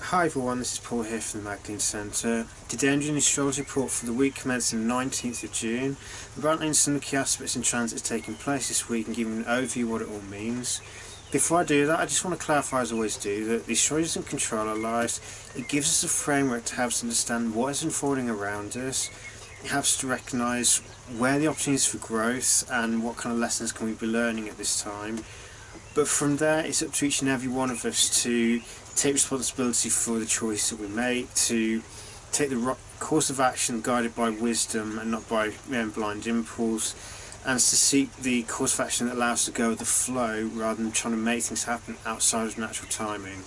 Hi everyone, this is Paul here from the Magdalene Centre. Today I'm doing the astrology report for the week commencing the 19th of June. Apparently some key aspects and transits taking place this week and giving an overview of what it all means. Before I do that, I just want to clarify, as I always do, that the astrology doesn't control our lives. It gives us a framework to help us understand what is unfolding around us. It helps us to recognise where the opportunities for growth and what kind of lessons can we be learning at this time. But from there, it's up to each and every one of us to take responsibility for the choice that we make, to take the course of action guided by wisdom and not by blind impulse, and to seek the course of action that allows us to go with the flow rather than trying to make things happen outside of natural timing.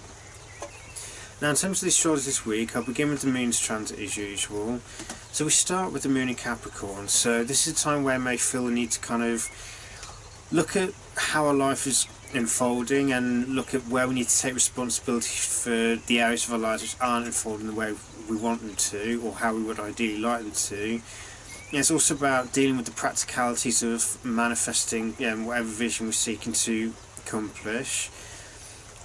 Now, in terms of the astrology this week, I'll begin with the moon's transit as usual. So we start with the moon in Capricorn. So this is a time where I may feel the need to kind of look at how our life is unfolding and look at where we need to take responsibility for the areas of our lives which aren't unfolding the way we want them to, or how we would ideally like them to. And it's also about dealing with the practicalities of manifesting whatever vision we're seeking to accomplish.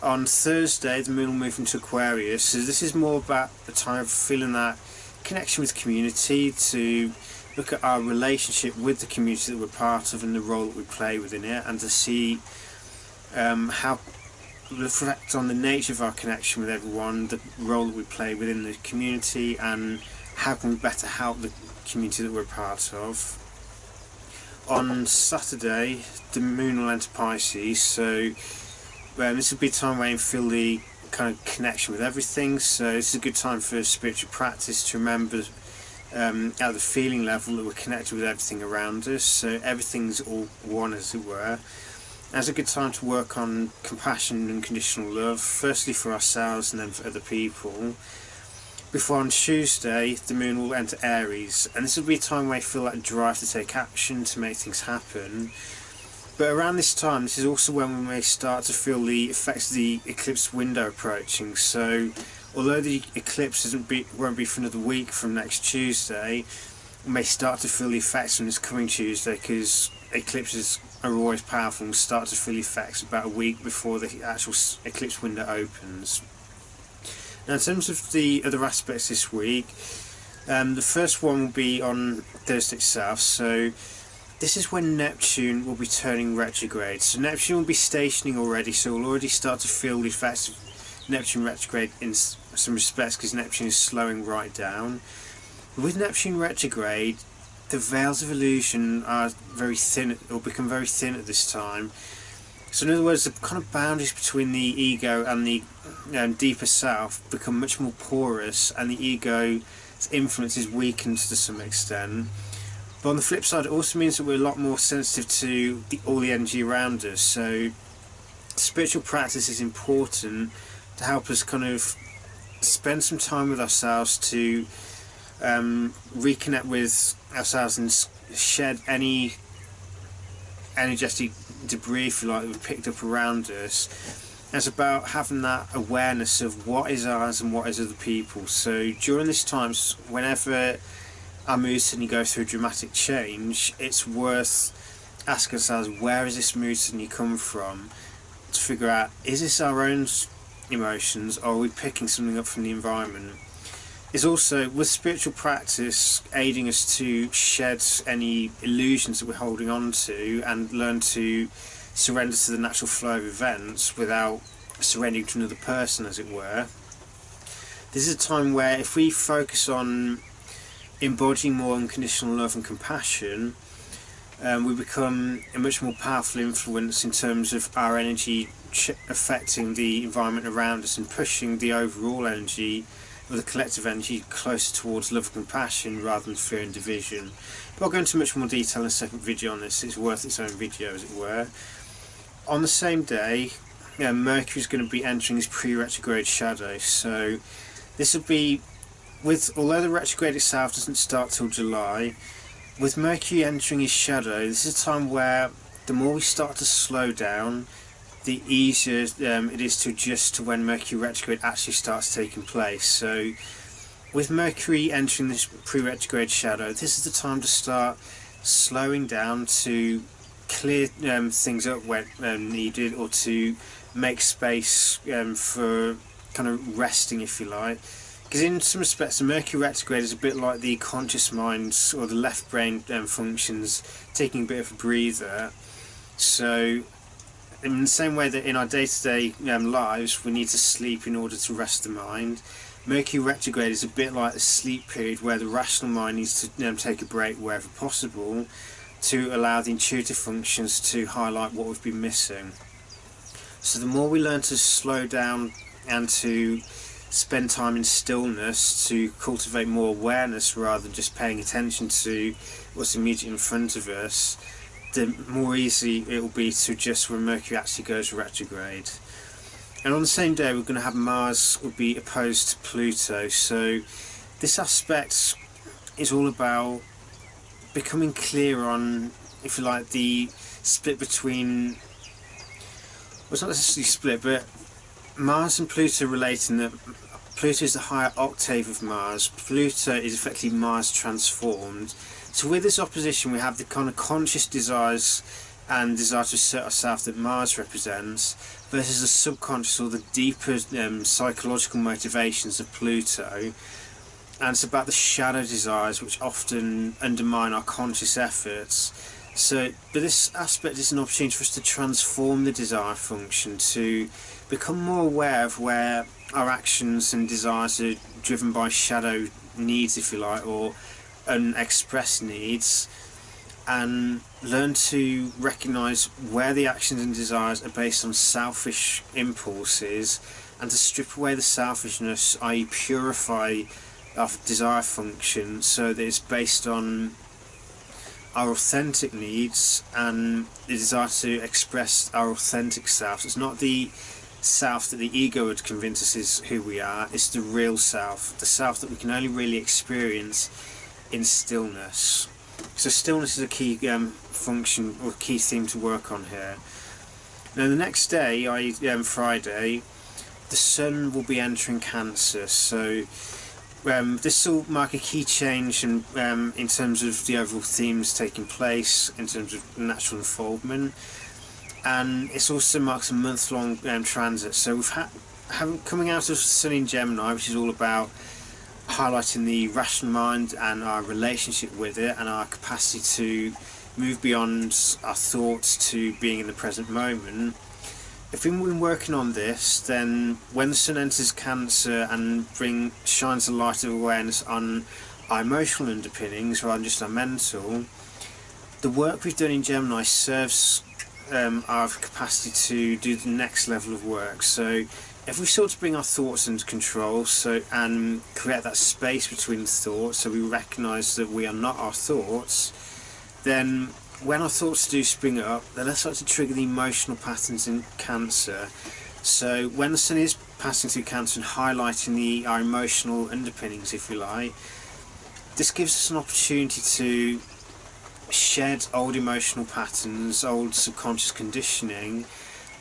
On Thursday, the moon will move into Aquarius, so this is more about the time of feeling that connection with community, to look at our relationship with the community that we're part of and the role that we play within it, and to see how reflect on the nature of our connection with everyone, the role that we play within the community, and how can we better help the community that we're part of. On Saturday, the moon will enter Pisces, so this will be a time where you feel the kind of connection with everything. So this is a good time for spiritual practice to remember at the feeling level that we're connected with everything around us, so everything's all one, as it were. It's a good time to work on compassion and conditional love, firstly for ourselves and then for other people. Before on Tuesday, the moon will enter Aries, and this will be a time where you feel that drive to take action, to make things happen. But around this time, this is also when we may start to feel the effects of the eclipse window approaching. So although the eclipse won't be for another week from next Tuesday, we may start to feel the effects from this coming Tuesday, because eclipses are always powerful, and we'll start to feel the effects about a week before the actual eclipse window opens. Now, in terms of the other aspects this week, the first one will be on Thursday itself. So this is when Neptune will be turning retrograde. So Neptune will be stationing already, so we'll already start to feel the effects of Neptune retrograde in some respects, because Neptune is slowing right down. With Neptune retrograde, the veils of illusion are very thin, or become very thin at this time. So in other words, the kind of boundaries between the ego and the deeper self become much more porous, and the ego's influence is weakened to some extent. But on the flip side, it also means that we're a lot more sensitive to all the energy around us. So spiritual practice is important to help us kind of spend some time with ourselves, to reconnect with ourselves and shed any energetic debris, if you like, that we've picked up around us. It's about having that awareness of what is ours and what is other people's. So during this time, whenever our mood suddenly goes through a dramatic change, it's worth asking ourselves, where has this mood suddenly come from, to figure out, is this our own emotions, or are we picking something up from the environment? Is also, with spiritual practice, aiding us to shed any illusions that we're holding on to and learn to surrender to the natural flow of events without surrendering to another person, as it were. This is a time where, if we focus on embodying more unconditional love and compassion, we become a much more powerful influence in terms of our energy affecting the environment around us and pushing the overall energy, or the collective energy, closer towards love and compassion rather than fear and division. But I'll go into much more detail in a second video on this. It's worth its own video, as it were. On the same day, Mercury is going to be entering his pre-retrograde shadow. So this will be, although the retrograde itself doesn't start till July, with Mercury entering his shadow, this is a time where the more we start to slow down, the easier it is to adjust to when Mercury retrograde actually starts taking place. So with Mercury entering this pre-retrograde shadow, this is the time to start slowing down, to clear things up where needed, or to make space for kind of resting, if you like. Because in some respects, the Mercury retrograde is a bit like the conscious mind or the left brain functions taking a bit of a breather. So, in the same way that in our day-to-day lives we need to sleep in order to rest the mind, Mercury retrograde is a bit like the sleep period where the rational mind needs to take a break wherever possible to allow the intuitive functions to highlight what we've been missing. So the more we learn to slow down and to spend time in stillness, to cultivate more awareness rather than just paying attention to what's immediately in front of us, the more easy it will be to adjust when Mercury actually goes retrograde. And on the same day we're going to have Mars will be opposed to Pluto, so this aspect is all about becoming clear on, if you like, the split between, well, it's not necessarily split, but Mars and Pluto relating that Pluto is the higher octave of Mars. Pluto is effectively Mars transformed. So with this opposition we have the kind of conscious desires and desire to assert ourselves that Mars represents versus the subconscious or the deeper psychological motivations of Pluto. And it's about the shadow desires which often undermine our conscious efforts. So, but this aspect is an opportunity for us to transform the desire function, to become more aware of where our actions and desires are driven by shadow needs, if you like, or unexpressed needs, and learn to recognise where the actions and desires are based on selfish impulses, and to strip away the selfishness, i.e. purify our desire function so that it's based on our authentic needs and the desire to express our authentic self. It's not the self that the ego would convince us is who we are, it's the real self, the self that we can only really experience in stillness. So stillness is a key function or key theme to work on here. Now the next day, Friday, the Sun will be entering Cancer, so this will mark a key change in terms of the overall themes taking place, in terms of natural unfoldment, and it also marks a month-long transit. So we've coming out of Sun in Gemini, which is all about highlighting the rational mind and our relationship with it and our capacity to move beyond our thoughts to being in the present moment. If we've been working on this, then when the Sun enters Cancer and shines a light of awareness on our emotional underpinnings rather than just our mental, the work we've done in Gemini serves our capacity to do the next level of work. So if we sought to bring our thoughts under control and create that space between thoughts, so we recognise that we are not our thoughts, then when our thoughts do spring up, then let's start to trigger the emotional patterns in Cancer. So when the Sun is passing through Cancer and highlighting our emotional underpinnings, if you like, this gives us an opportunity to shed old emotional patterns, old subconscious conditioning,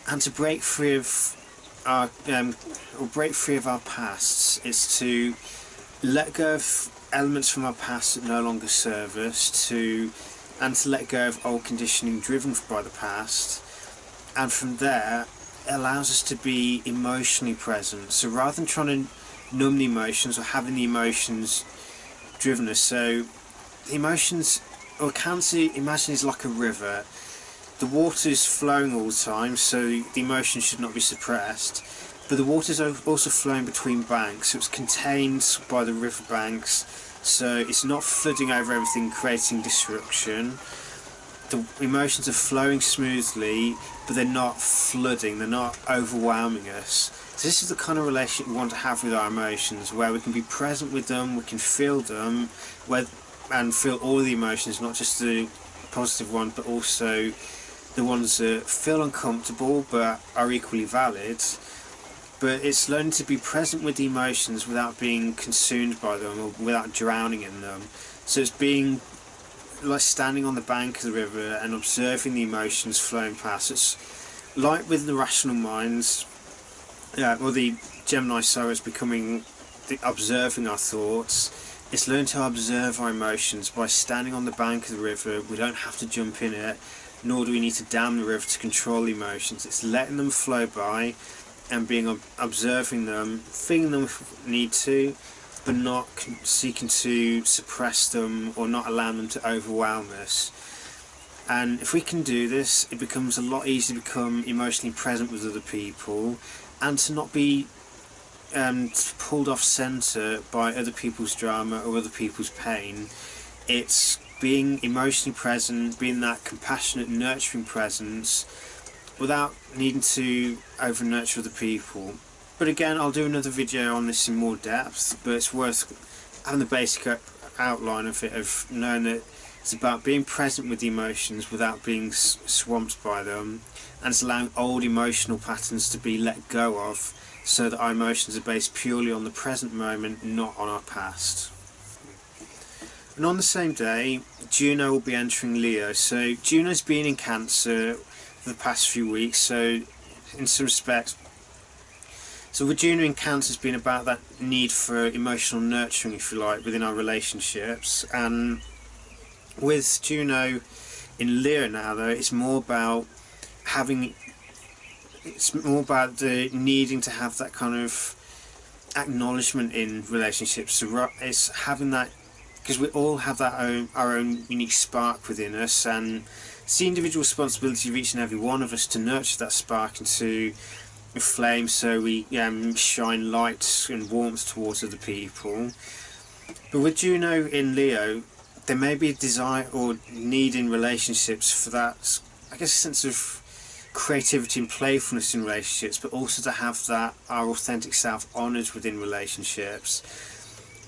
and to break free of our pasts. It's to let go of elements from our past that no longer serve us, and to let go of old conditioning driven by the past, and from there it allows us to be emotionally present. So rather than trying to numb the emotions or having the emotions driven us, so the emotions, or Cancer, imagine, is like a river. The water is flowing all the time, so the emotions should not be suppressed, but the water is also flowing between banks, so it's contained by the river banks, so it's not flooding over everything, creating disruption. The emotions are flowing smoothly, but they're not flooding, they're not overwhelming us. So this is the kind of relationship we want to have with our emotions, where we can be present with them, we can feel them, and feel all the emotions, not just the positive ones, but also the ones that feel uncomfortable but are equally valid. But it's learning to be present with the emotions without being consumed by them or without drowning in them. So it's being like standing on the bank of the river and observing the emotions flowing past. It's like with the rational minds, or the Gemini Soul is becoming observing our thoughts. It's learning to observe our emotions by standing on the bank of the river. We don't have to jump in it, nor do we need to dam the river to control the emotions. It's letting them flow by and being observing them, feeling them if we need to, but not seeking to suppress them or not allowing them to overwhelm us. And if we can do this, it becomes a lot easier to become emotionally present with other people and to not be pulled off centre by other people's drama or other people's pain. It's being emotionally present, being that compassionate, nurturing presence without needing to over nurture other people. But again, I'll do another video on this in more depth, but it's worth having the basic outline of it, of knowing that it's about being present with the emotions without being swamped by them, and it's allowing old emotional patterns to be let go of, so that our emotions are based purely on the present moment, not on our past. And on the same day, Juno will be entering Leo. So Juno's been in Cancer for the past few weeks, so in some respects, so with Juno in Cancer has been about that need for emotional nurturing, if you like, within our relationships. And with Juno in Leo now, though, it's more about the needing to have that kind of acknowledgement in relationships. So it's having that, because we all have that our own unique spark within us, and it's the individual responsibility of each and every one of us to nurture that spark and to flame, so we shine light and warmth towards other people. But with Juno in Leo, there may be a desire or need in relationships for that, I guess, sense of creativity and playfulness in relationships, but also to have that our authentic self honoured within relationships.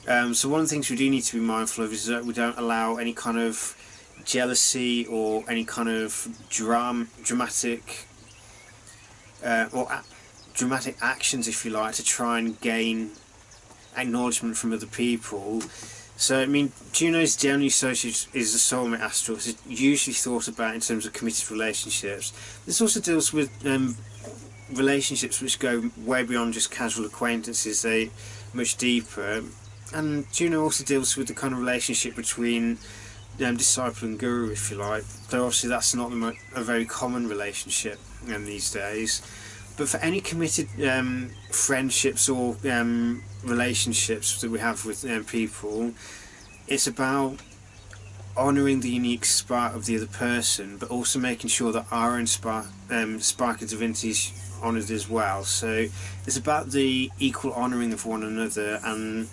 So one of the things we do need to be mindful of is that we don't allow any kind of jealousy or any kind of dramatic actions, if you like, to try and gain acknowledgement from other people. So, I mean, Juno is generally associated is a soulmate asteroid. It's usually thought about in terms of committed relationships. This also deals with relationships which go way beyond just casual acquaintances. They're much deeper. And Juno also deals with the kind of relationship between disciple and guru, if you like. Though obviously that's not a very common relationship these days. But for any committed friendships or relationships that we have with people, it's about honouring the unique spark of the other person, but also making sure that our own spark of divinity is honoured as well. So it's about the equal honouring of one another and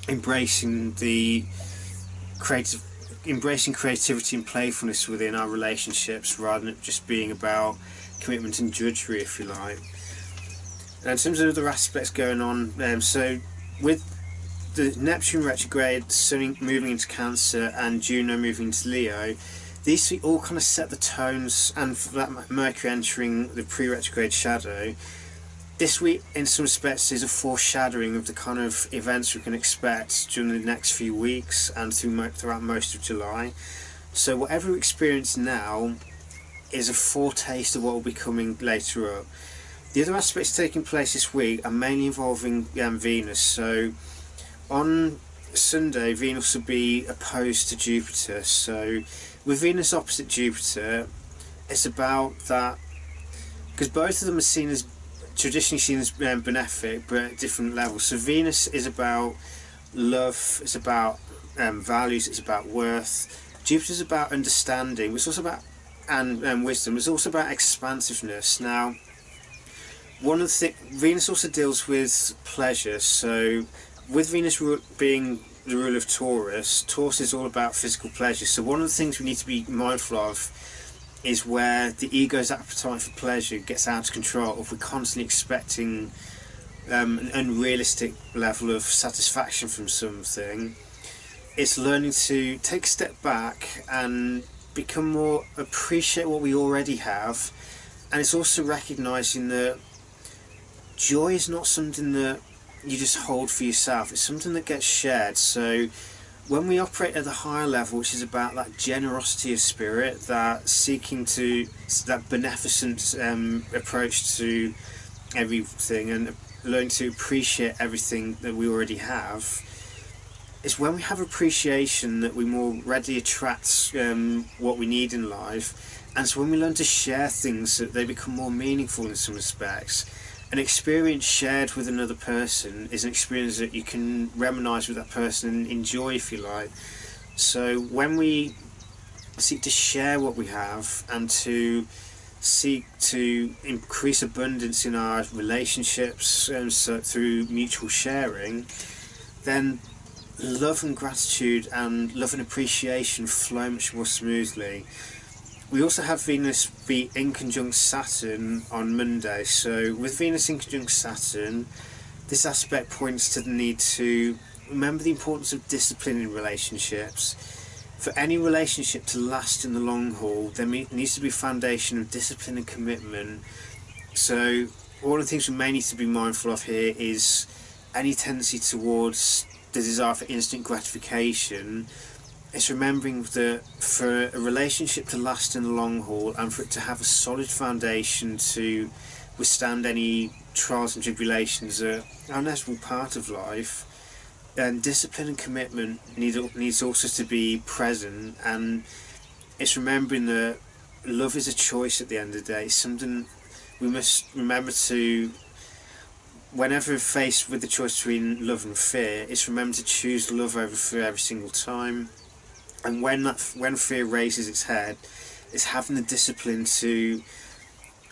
embracing creativity and playfulness within our relationships, rather than it just being about commitment and drudgery, if you like. And in terms of other aspects going on, so with the Neptune retrograde, Sun moving into Cancer and Juno moving into Leo, these three all kind of set the tones, and for that Mercury entering the pre-retrograde shadow, this week in some respects is a foreshadowing of the kind of events we can expect during the next few weeks and throughout most of July. So whatever we experience now is a foretaste of what will be coming later up. The other aspects taking place this week are mainly involving Venus. So on Sunday, Venus will be opposed to Jupiter. So with Venus opposite Jupiter, it's about that, because both of them are traditionally seen as benefic, but at different levels. So Venus is about love, it's about values, it's about worth. Jupiter's about understanding, it's also about and wisdom. It's also about expansiveness. Now, one of the Venus also deals with pleasure. So with Venus being the rule of Taurus, Taurus is all about physical pleasure. So one of the things we need to be mindful of is where the ego's appetite for pleasure gets out of control, if we're constantly expecting an unrealistic level of satisfaction from something. It's learning to take a step back and become more, appreciate what we already have. And it's also recognising that joy is not something that you just hold for yourself, it's something that gets shared. So when we operate at the higher level, which is about that generosity of spirit, that that beneficent approach to everything, and learn to appreciate everything that we already have, it's when we have appreciation that we more readily attract what we need in life. And so when we learn to share things, that they become more meaningful in some respects. an experience shared with another person is an experience that you can reminisce with that person and enjoy, if you like. So when we seek to share what we have and to seek to increase abundance in our relationships, so through mutual sharing, then love and gratitude and love and appreciation flow much more smoothly. We also have Venus be in conjunct Saturn on Monday. So with Venus in conjunct Saturn, this aspect points to the need to remember the importance of discipline in relationships. For any relationship to last in the long haul, there needs to be a foundation of discipline and commitment. So all the things we may need to be mindful of here is any tendency towards the desire for instant gratification. It's remembering that for a relationship to last in the long haul and for it to have a solid foundation to withstand any trials and tribulations that are an inevitable part of life, and discipline and commitment needs also to be present. And it's remembering that love is a choice at the end of the day. It's something we must remember to, whenever faced with the choice between love and fear, it's remember to choose love over fear every single time. And when fear raises its head, it's having the discipline to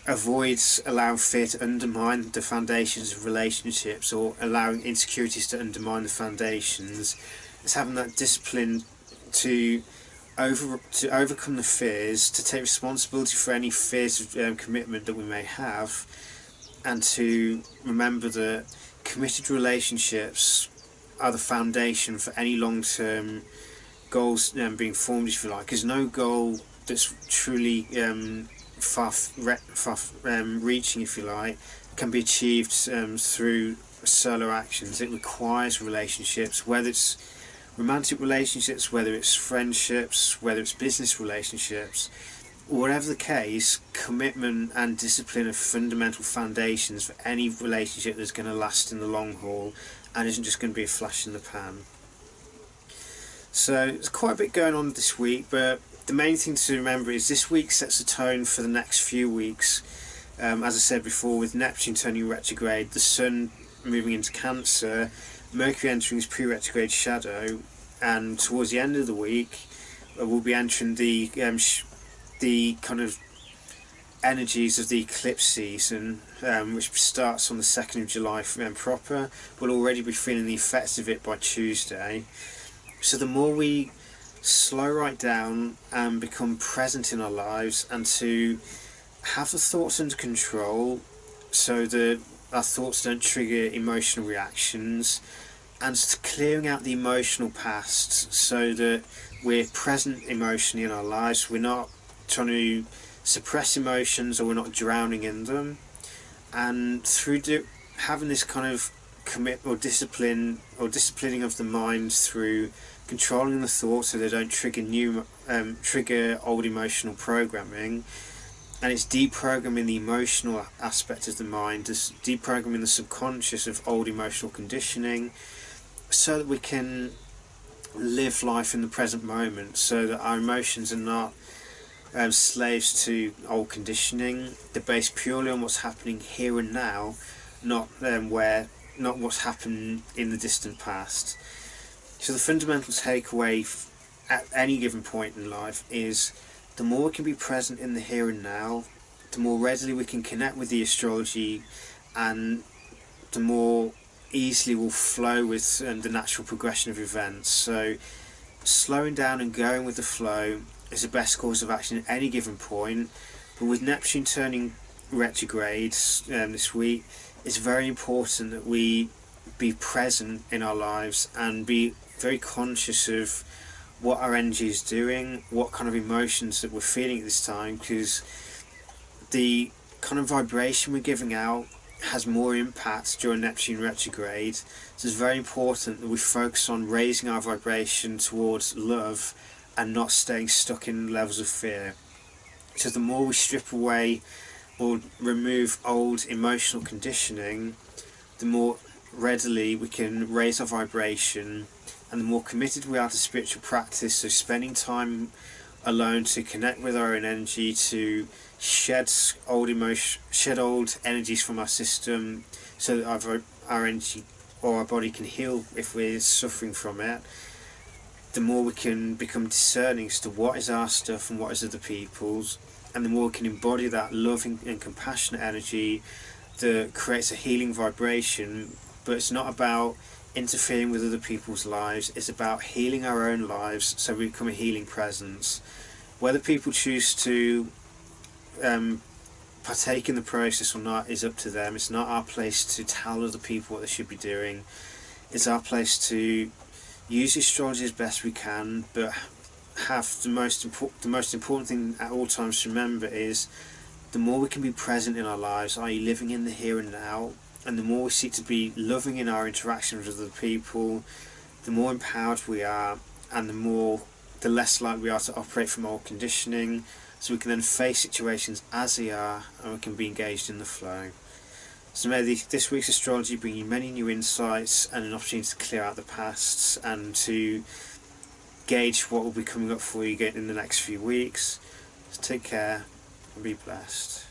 avoid allowing fear to undermine the foundations of relationships or allowing insecurities to undermine the foundations. It's having that discipline to overcome the fears, to take responsibility for any fears of commitment that we may have, and to remember that committed relationships are the foundation for any long-term goals being formed, if you like, because no goal that's truly far reaching, if you like, can be achieved through solo actions. It requires relationships, whether it's romantic relationships, whether it's friendships, whether it's business relationships. Whatever the case, commitment and discipline are fundamental foundations for any relationship that's going to last in the long haul and isn't just going to be a flash in the pan. So there's quite a bit going on this week, but the main thing to remember is this week sets a tone for the next few weeks. As I said before, with Neptune turning retrograde, the Sun moving into Cancer, Mercury entering his pre-retrograde shadow, and towards the end of the week we'll be entering the kind of energies of the eclipse season, which starts on the 2nd of July proper. We'll already be feeling the effects of it by Tuesday. So the more we slow right down and become present in our lives, and to have the thoughts under control so that our thoughts don't trigger emotional reactions, and clearing out the emotional past so that we're present emotionally in our lives, we're not trying to suppress emotions or we're not drowning in them. And through having this kind of disciplining of the mind through controlling the thoughts so they don't trigger old emotional programming, and it's deprogramming the emotional aspect of the mind, deprogramming the subconscious of old emotional conditioning, so that we can live life in the present moment, so that our emotions are not slaves to old conditioning. They're based purely on what's happening here and now, not what's happened in the distant past. So the fundamental takeaway at any given point in life is the more we can be present in the here and now, the more readily we can connect with the astrology, and the more easily we'll flow with the natural progression of events. So slowing down and going with the flow is the best course of action at any given point. But with Neptune turning retrograde this week, it's very important that we be present in our lives and be very conscious of what our energy is doing, what kind of emotions that we're feeling at this time, because the kind of vibration we're giving out has more impact during Neptune retrograde. So it's very important that we focus on raising our vibration towards love and not staying stuck in levels of fear. So the more we strip away or remove old emotional conditioning, the more readily we can raise our vibration, and the more committed we are to spiritual practice, so spending time alone to connect with our own energy, to shed old energies from our system, so that our energy or our body can heal if we're suffering from it. The more we can become discerning as to what is our stuff and what is other people's, and the more we can embody that loving and compassionate energy that creates a healing vibration. But it's not about interfering with other people's lives, it's about healing our own lives so we become a healing presence. Whether people choose to partake in the process or not is up to them. It's not our place to tell other people what they should be doing. It's our place to use astrology as best we can, but have the most important thing at all times to remember is the more we can be present in our lives, i.e. living in the here and now, and the more we seek to be loving in our interactions with other people, the more empowered we are, and the less likely we are to operate from old conditioning, so we can then face situations as they are and we can be engaged in the flow. So may this week's astrology bring you many new insights and an opportunity to clear out the past and to gauge what will be coming up for you in the next few weeks. So take care and be blessed.